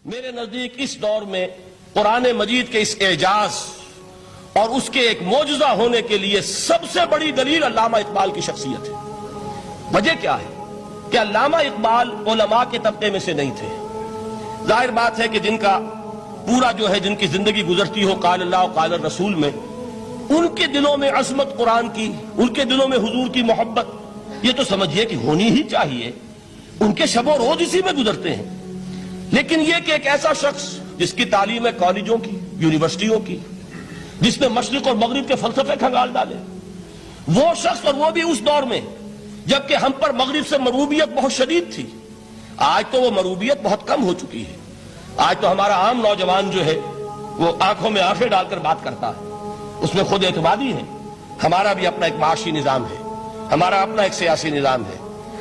میرے نزدیک اس دور میں قرآن مجید کے اس اعجاز اور اس کے ایک معجزہ ہونے کے لیے سب سے بڑی دلیل علامہ اقبال کی شخصیت ہے۔ وجہ کیا ہے کہ علامہ اقبال علماء کے طبقے میں سے نہیں تھے۔ ظاہر بات ہے کہ جن کا پورا جن کی زندگی گزرتی ہو قال اللہ و قال الرسول میں، ان کے دلوں میں عظمت قرآن کی، ان کے دلوں میں حضور کی محبت یہ تو سمجھیے کہ ہونی ہی چاہیے، ان کے شب و روز اسی میں گزرتے ہیں۔ لیکن یہ کہ ایک ایسا شخص جس کی تعلیم ہے کالجوں کی، یونیورسٹیوں کی، جس نے مشرق اور مغرب کے فلسفے کھنگال ڈالے، وہ شخص، اور وہ بھی اس دور میں جبکہ ہم پر مغرب سے مروبیت بہت شدید تھی۔ آج تو وہ مروبیت بہت کم ہو چکی ہے۔ آج تو ہمارا عام نوجوان وہ آنکھوں میں آنکھیں ڈال کر بات کرتا ہے، اس میں خود اعتمادی ہے۔ ہمارا بھی اپنا ایک معاشی نظام ہے، ہمارا اپنا ایک سیاسی نظام ہے،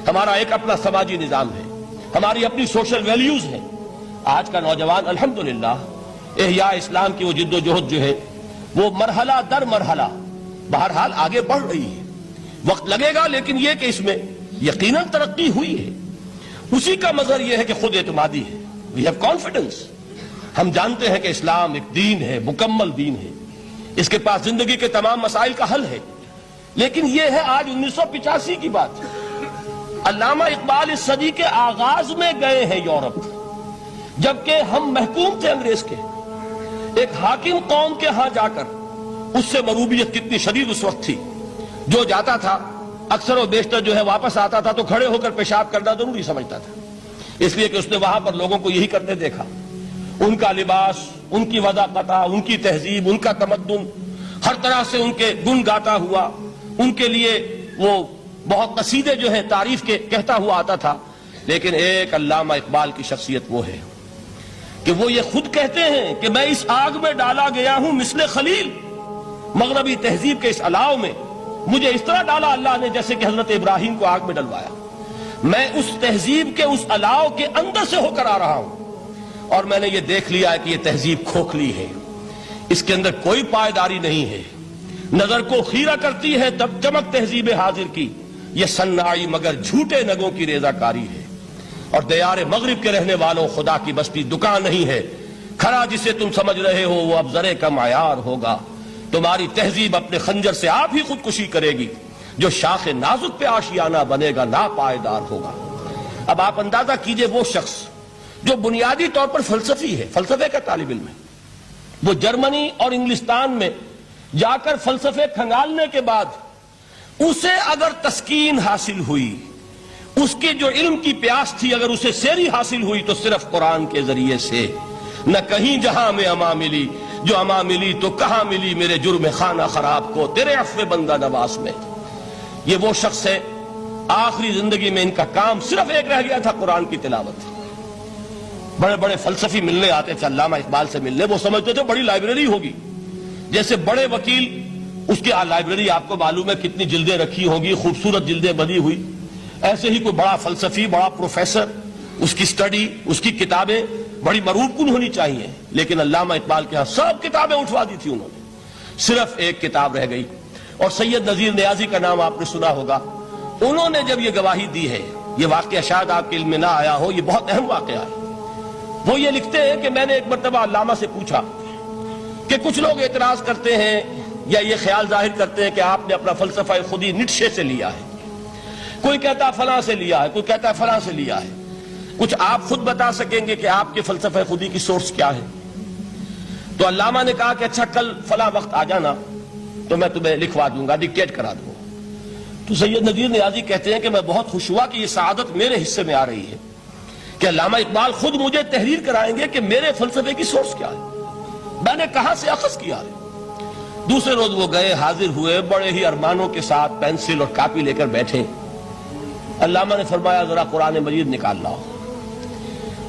ہمارا ایک اپنا سماجی نظام ہے، ہماری اپنی سوشل ویلیوز ہیں۔ آج کا نوجوان الحمدللہ احیاء اسلام کی وہ جد و جہد وہ مرحلہ در مرحلہ بہرحال آگے بڑھ رہی ہے۔ وقت لگے گا لیکن یہ کہ اس میں یقیناً ترقی ہوئی ہے۔ اسی کا مظہر یہ ہے کہ خود اعتمادی ہے۔ We have confidence۔ ہم جانتے ہیں کہ اسلام ایک دین ہے، مکمل دین ہے، اس کے پاس زندگی کے تمام مسائل کا حل ہے۔ لیکن یہ ہے آج 1985 کی بات۔ علامہ اقبال اس صدی کے آغاز میں گئے ہیں یورپ، جبکہ ہم محکوم تھے انگریز کے۔ ایک حاکم قوم کے ہاں جا کر اس سے مروبیت کتنی شدید اس وقت تھی، جو جاتا تھا اکثر و بیشتر واپس آتا تھا تو کھڑے ہو کر پیشاب کرنا ضروری سمجھتا تھا، اس لیے کہ اس نے وہاں پر لوگوں کو یہی کرتے دیکھا۔ ان کا لباس، ان کی وضاقت، ان کی تہذیب، ان کا تمدن، ہر طرح سے ان کے گن گاتا ہوا، ان کے لیے وہ بہت قصیدے تعریف کے کہتا ہوا آتا تھا۔ لیکن ایک علامہ اقبال کی شخصیت وہ ہے کہ وہ یہ خود کہتے ہیں کہ میں اس آگ میں ڈالا گیا ہوں مثل خلیل، مغربی تہذیب کے اس الاؤ میں مجھے اس طرح ڈالا اللہ نے جیسے کہ حضرت ابراہیم کو آگ میں ڈلوایا۔ میں اس تہذیب کے اس الاؤ کے اندر سے ہو کر آ رہا ہوں، اور میں نے یہ دیکھ لیا ہے کہ یہ تہذیب کھوکھلی ہے، اس کے اندر کوئی پائیداری نہیں ہے، نظر کو خیرہ کرتی ہے تب چمک تہذیب حاضر کی، یہ صناعی مگر جھوٹے نگوں کی ریزہ کاری ہے۔ اور دیار مغرب کے رہنے والوں، خدا کی بستی دکان نہیں ہے، کھرا جسے تم سمجھ رہے ہو وہ اب ذرے کا معیار ہوگا۔ تمہاری تہذیب اپنے خنجر سے آپ ہی خودکشی کرے گی، جو شاخ نازک پہ آشیانہ بنے گا ناپائیدار ہوگا۔ اب آپ اندازہ کیجئے وہ شخص جو بنیادی طور پر فلسفی ہے، فلسفے کا طالب علم ہے، وہ جرمنی اور انگلستان میں جا کر فلسفے کھنگالنے کے بعد اسے اگر تسکین حاصل ہوئی، اس کی جو علم کی پیاس تھی اگر اسے سیری حاصل ہوئی تو صرف قرآن کے ذریعے سے۔ نہ کہیں جہاں میں اما ملی، جو اما ملی تو کہاں ملی میرے جرم خانہ خراب کو تیرے عفو بندہ نواز میں۔ یہ وہ شخص ہے، آخری زندگی میں ان کا کام صرف ایک رہ گیا تھا، قرآن کی تلاوت۔ بڑے بڑے فلسفی ملنے آتے تھے علامہ اقبال سے ملنے، وہ سمجھتے تھے بڑی لائبریری ہوگی، جیسے بڑے وکیل اس کی لائبریری آپ کو معلوم ہے کتنی جلدیں رکھی ہوں گی، خوبصورت جلدیں بنی ہوئی، ایسے ہی کوئی بڑا فلسفی، بڑا پروفیسر، اس کی سٹڈی، اس کی کتابیں بڑی مروب کن ہونی چاہیے۔ لیکن علامہ اقبال کے ہاں سب کتابیں اٹھوا دی تھی انہوں نے، صرف ایک کتاب رہ گئی، اور سید نذیر نیازی کا نام آپ نے سنا ہوگا۔ انہوں نے جب یہ گواہی دی ہے، یہ واقعہ شاید آپ کے علم میں نہ آیا ہو، یہ بہت اہم واقعہ ہے۔ وہ یہ لکھتے ہیں کہ میں نے ایک مرتبہ علامہ سے پوچھا کہ کچھ لوگ اعتراض کرتے ہیں یا یہ خیال ظاہر کرتے ہیں کہ آپ نے اپنا فلسفہ خودی نیٹشے سے لیا ہے، کوئی کہتا فلاں سے لیا ہے، کوئی کہتا فلاں سے لیا ہے، کچھ آپ خود بتا سکیں گے کہ آپ کے فلسفہ خودی کی سورس کیا ہے؟ تو علامہ نے کہا کہ اچھا کل فلاں وقت آ جانا تو میں تمہیں لکھوا دوں گا، ڈکٹیٹ کرا دوں گا۔ تو سید نذیر نیازی کہتے ہیں کہ میں بہت خوش ہوا کہ یہ سعادت میرے حصے میں آ رہی ہے کہ علامہ اقبال خود مجھے تحریر کرائیں گے کہ میرے فلسفے کی سورس کیا ہے، میں نے کہاں سے اخذ کیا ہے۔ دوسرے روز وہ گئے، حاضر ہوئے، بڑے ہی ارمانوں کے ساتھ پینسل اور کاپی لے کر بیٹھے۔ علامہ نے فرمایا ذرا قرآن مجید نکال لاؤ۔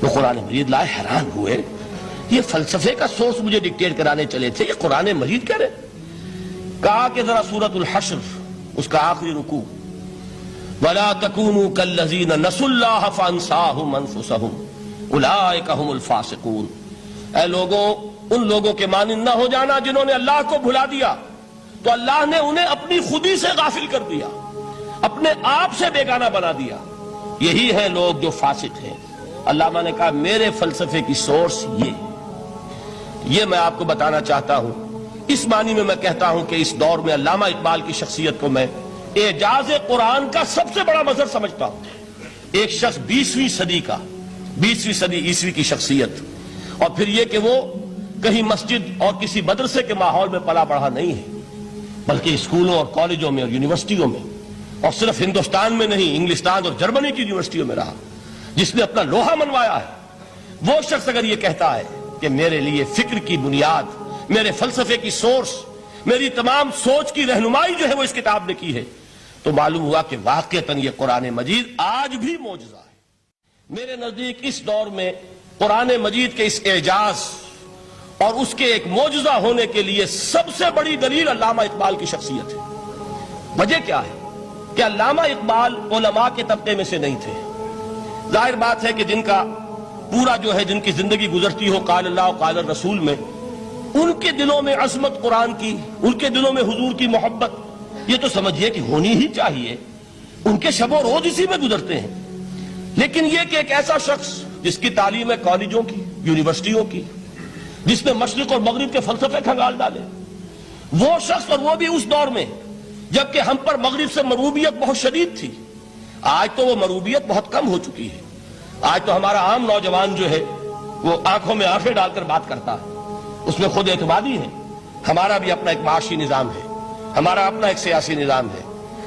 وہ قرآن مجید لائے، حیران ہوئے، یہ فلسفے کا سورس مجھے ڈکٹیٹ کرانے چلے تھے، یہ قرآن مجید کہہ رہے۔ کہا کہ ذرا سورۃ الحشر اس کا آخری رکوع، وَلَا تَكُونُوا كَالَّذِينَ نَسُوا اللَّهَ فَأَنسَاهُمْ أَنفُسَهُمْ أُولَٰئِكَ هُمُ الْفَاسِقُونَ۔ اے لوگوں، ان لوگوں کے مانند نہ ہو جانا جنہوں نے اللہ کو بھلا دیا، تو اللہ نے انہیں اپنی خودی سے غافل کر دیا، اپنے آپ سے بیگانہ بنا دیا، یہی ہیں لوگ جو فاسق ہیں۔ علامہ نے کہا میرے فلسفے کی سورس یہ میں آپ کو بتانا چاہتا ہوں. اس معنی میں کہتا ہوں کہ اس دور میں علامہ اقبال کی شخصیت کو میں اعجاز قرآن کا سب سے بڑا مظہر سمجھتا ہوں. ایک شخص 20ویں صدی عیسوی کی شخصیت، اور پھر یہ کہ وہ کہیں مسجد اور کسی مدرسے کے ماحول میں پلا بڑھا نہیں ہے، بلکہ اسکولوں اور کالجوں میں اور یونیورسٹیوں میں، اور صرف ہندوستان میں نہیں، انگلستان اور جرمنی کی یونیورسٹیوں میں رہا، جس نے اپنا لوہا منوایا ہے. وہ شخص اگر یہ کہتا ہے کہ میرے لیے فکر کی بنیاد، میرے فلسفے کی سورس، میری تمام سوچ کی رہنمائی جو ہے وہ اس کتاب نے کی ہے، تو معلوم ہوا کہ واقعتاً یہ قرآن مجید آج بھی معجزہ ہے. میرے نزدیک اس دور میں قرآن مجید کے اس اعجاز اور اس کے ایک معجزہ ہونے کے لیے سب سے بڑی دلیل علامہ اقبال کی شخصیت ہے. وجہ کیا ہے کہ علامہ اقبال علماء کے طبقے میں سے نہیں تھے. ظاہر بات ہے کہ جن کا پورا جو ہے جن کی زندگی گزرتی ہو قال اللہ و قال الرسول میں، ان کے دلوں میں عظمت قرآن کی، ان کے دلوں میں حضور کی محبت یہ تو سمجھیے کہ ہونی ہی چاہیے. ان کے شب و روز اسی میں گزرتے ہیں. لیکن یہ کہ ایک ایسا شخص جس کی تعلیم ہے کالجوں کی، یونیورسٹیوں کی، جس نے مشرق اور مغرب کے فلسفے کھنگال ڈالے، وہ شخص، اور وہ بھی اس دور میں جبکہ ہم پر مغرب سے مروبیت بہت شدید تھی. آج تو وہ مروبیت بہت کم ہو چکی ہے. آج تو ہمارا عام نوجوان جو ہے وہ آنکھوں میں آنکھیں ڈال کر بات کرتا ہے، اس میں خود اعتمادی ہے. ہمارا بھی اپنا ایک معاشی نظام ہے، ہمارا اپنا ایک سیاسی نظام ہے،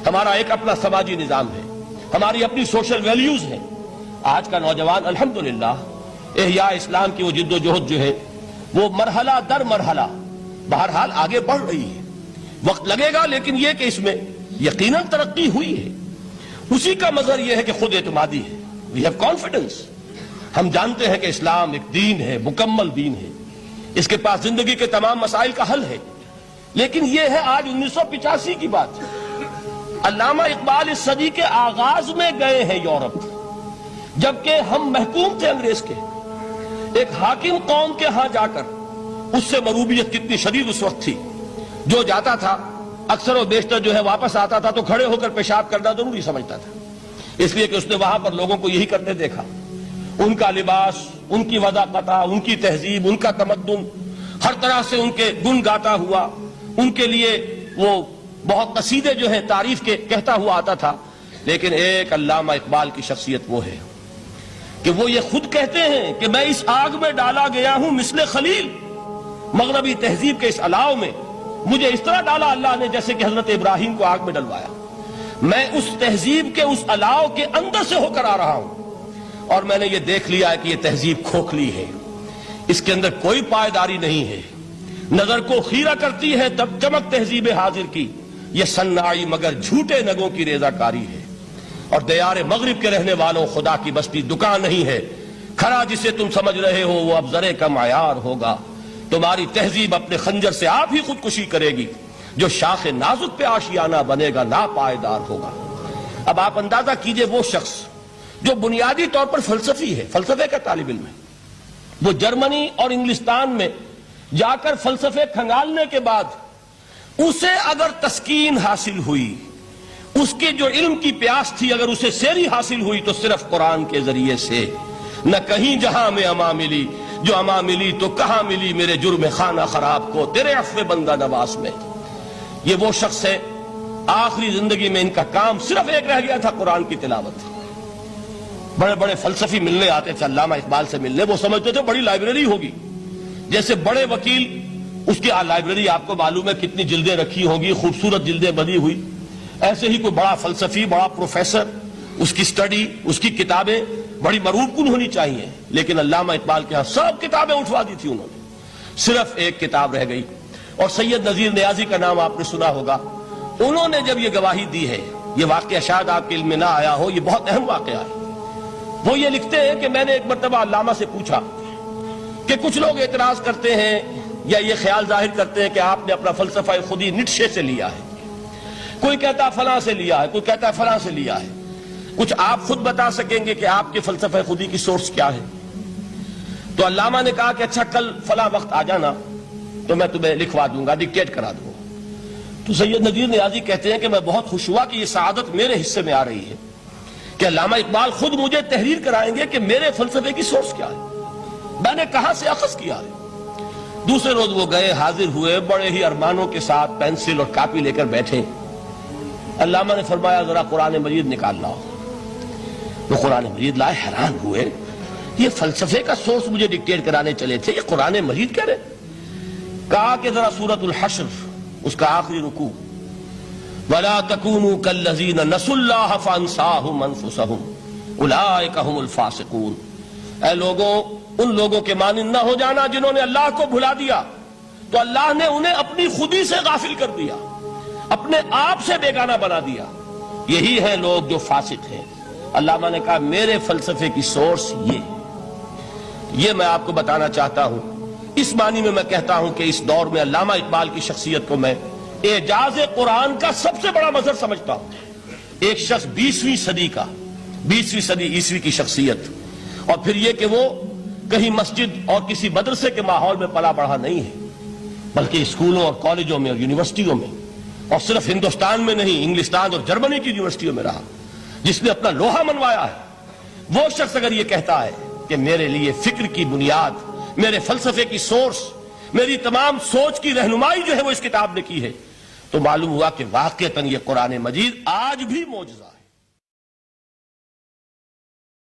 ہمارا ایک اپنا سماجی نظام ہے، ہماری اپنی سوشل ویلیوز ہیں. آج کا نوجوان الحمدللہ احیاء اسلام کی وہ جد و جہد جو ہے وہ مرحلہ در مرحلہ بہرحال آگے بڑھ رہی ہے. وقت لگے گا، لیکن یہ کہ اس میں یقیناً ترقی ہوئی ہے. اسی کا مظہر یہ ہے کہ خود اعتمادی ہے. We have confidence. ہم جانتے ہیں کہ اسلام ایک دین ہے، مکمل دین ہے، اس کے پاس زندگی کے تمام مسائل کا حل ہے. لیکن یہ ہے آج 1985 کی بات. علامہ اقبال اس صدی کے آغاز میں گئے ہیں یورپ، جبکہ ہم محکوم تھے انگریز کے. ایک حاکم قوم کے ہاں جا کر، اس سے مروبیت کتنی شدید اس وقت تھی، جو جاتا تھا اکثر و بیشتر جو ہے واپس آتا تھا تو کھڑے ہو کر پیشاب کرنا ضروری سمجھتا تھا، اس لیے کہ اس نے وہاں پر لوگوں کو یہی کرتے دیکھا. ان کا لباس، ان کی وضاقتہ، ان کی تہذیب، ان کا تمدن، ہر طرح سے ان کے گن گاتا ہوا، ان کے لیے وہ بہت قصیدے جو ہے تعریف کے کہتا ہوا آتا تھا. لیکن ایک علامہ اقبال کی شخصیت وہ ہے کہ وہ یہ خود کہتے ہیں کہ میں اس آگ میں ڈالا گیا ہوں مثل خلیل. مغربی تہذیب کے اس الاؤ میں مجھے اس طرح ڈالا اللہ نے جیسے کہ حضرت ابراہیم کو آگ میں ڈلوایا. میں اس تہذیب کے اس الاؤ کے اندر سے ہو کر آ رہا ہوں، اور میں نے یہ دیکھ لیا ہے کہ یہ تہذیب کھوکھلی ہے، اس کے اندر کوئی پائیداری نہیں ہے. نظر کو خیرہ کرتی ہے تب چمک تہذیب حاضر کی، یہ صناعی مگر جھوٹے نگوں کی ریزہ کاری ہے. اور دیار مغرب کے رہنے والوں، خدا کی بستی دکان نہیں ہے. کھرا جسے تم سمجھ رہے ہو وہ اب ذرے کا معیار ہوگا. تمہاری تہذیب اپنے خنجر سے آپ ہی خودکشی کرے گی. جو شاخ نازک پہ آشیانہ بنے گا ناپائیدار ہوگا. اب آپ اندازہ کیجئے وہ شخص جو بنیادی طور پر فلسفی ہے، فلسفے کا طالب علم ہے، وہ جرمنی اور انگلستان میں جا کر فلسفے کھنگالنے کے بعد اسے اگر تسکین حاصل ہوئی، اس کے جو علم کی پیاس تھی اگر اسے سیری حاصل ہوئی تو صرف قرآن کے ذریعے سے. نہ کہیں جہاں میں اما ملی، جو اما ملی تو کہاں ملی میرے جرم خانہ خراب کو تیرے عفو بندہ نواز میں. یہ وہ شخص ہے آخری زندگی میں ان کا کام صرف ایک رہ گیا تھا، قرآن کی تلاوت. بڑے بڑے فلسفی ملنے آتے تھے علامہ اقبال سے ملنے، وہ سمجھتے تھے بڑی لائبریری ہوگی، جیسے بڑے وکیل اس کی لائبریری آپ کو معلوم ہے کتنی جلدیں رکھی ہوں گی، خوبصورت جلدیں بنی ہوئی، ایسے ہی کوئی بڑا فلسفی، بڑا پروفیسر، اس کی سٹڈی، اس کی کتابیں بڑی مروب کن ہونی چاہیے. لیکن علامہ اقبال کے ہاں سب کتابیں اٹھوا دی تھی انہوں نے، صرف ایک کتاب رہ گئی. اور سید نذیر نیازی کا نام آپ نے سنا ہوگا. انہوں نے جب یہ گواہی دی ہے، یہ واقعہ شاید آپ کے علم میں نہ آیا ہو، یہ بہت اہم واقعہ ہے. وہ یہ لکھتے ہیں کہ میں نے ایک مرتبہ علامہ سے پوچھا کہ کچھ لوگ اعتراض کرتے ہیں یا یہ خیال ظاہر کرتے ہیں کہ آپ نے اپنا فلسفہ خودی نیٹشے سے لیا ہے، کوئی کہتا فلاں سے لیا ہے، کوئی کہتا فلاں سے لیا ہے، کچھ آپ خود بتا سکیں گے کہ آپ کے فلسفہ خودی کی سورس کیا ہے؟ تو علامہ نے کہا کہ اچھا کل فلاں وقت آ جانا تو میں تمہیں لکھوا دوں گا، ڈکٹیٹ کرا دوں گا. تو سید نذیر نیازی کہتے ہیں کہ میں بہت خوش ہوا کہ یہ سعادت میرے حصے میں آ رہی ہے کہ علامہ اقبال خود مجھے تحریر کرائیں گے کہ میرے فلسفے کی سورس کیا ہے، میں نے کہاں سے اخذ کیا ہے۔ دوسرے روز وہ گئے، حاضر ہوئے، بڑے ہی ارمانوں کے ساتھ پینسل اور کاپی لے کر بیٹھے۔ علامہ نے فرمایا ذرا قرآن مجید نکال لاؤ۔ وہ قرآن مجید لائے، حیران ہوئے، یہ فلسفے کا سورس مجھے ڈکٹیٹ کرانے چلے تھے، یہ قرآن مجید کہہ رہے۔ کہا کہ ذرا سورۃ الحشر اس کا آخری رکوع، وَلَا تَكُونُوا كَالَّذِينَ نَسُوا اللَّهَ فَأَنسَاهُمْ أَنفُسَهُمْ أُولَٰئِكَ هُمُ الْفَاسِقُونَ۔ اے لوگوں، ان لوگوں کے مانند نہ ہو جانا جنہوں نے اللہ کو بھلا دیا، تو اللہ نے انہیں اپنی خودی سے غافل کر دیا، اپنے آپ سے بیگانہ بنا دیا، یہی ہیں لوگ جو فاسق ہیں۔ علامہ نے کہا میرے فلسفے کی سورس یہ میں آپ کو بتانا چاہتا ہوں۔ اس معنی میں کہتا ہوں کہ اس دور میں علامہ اقبال کی شخصیت کو میں اعجاز قرآن کا سب سے بڑا مظہر سمجھتا ہوں۔ ایک شخص 20ویں صدی عیسوی کی شخصیت، اور پھر یہ کہ وہ کہیں مسجد اور کسی مدرسے کے ماحول میں پلا بڑھا نہیں ہے، بلکہ اسکولوں اور کالجوں میں اور یونیورسٹیوں میں، اور صرف ہندوستان میں نہیں، انگلستان اور جرمنی کی یونیورسٹیوں میں رہا، جس نے اپنا لوہا منوایا ہے۔ وہ شخص اگر یہ کہتا ہے کہ میرے لیے فکر کی بنیاد، میرے فلسفے کی سورس، میری تمام سوچ کی رہنمائی جو ہے وہ اس کتاب نے کی ہے، تو معلوم ہوا کہ واقعتاً یہ قرآن مجید آج بھی معجزہ ہے۔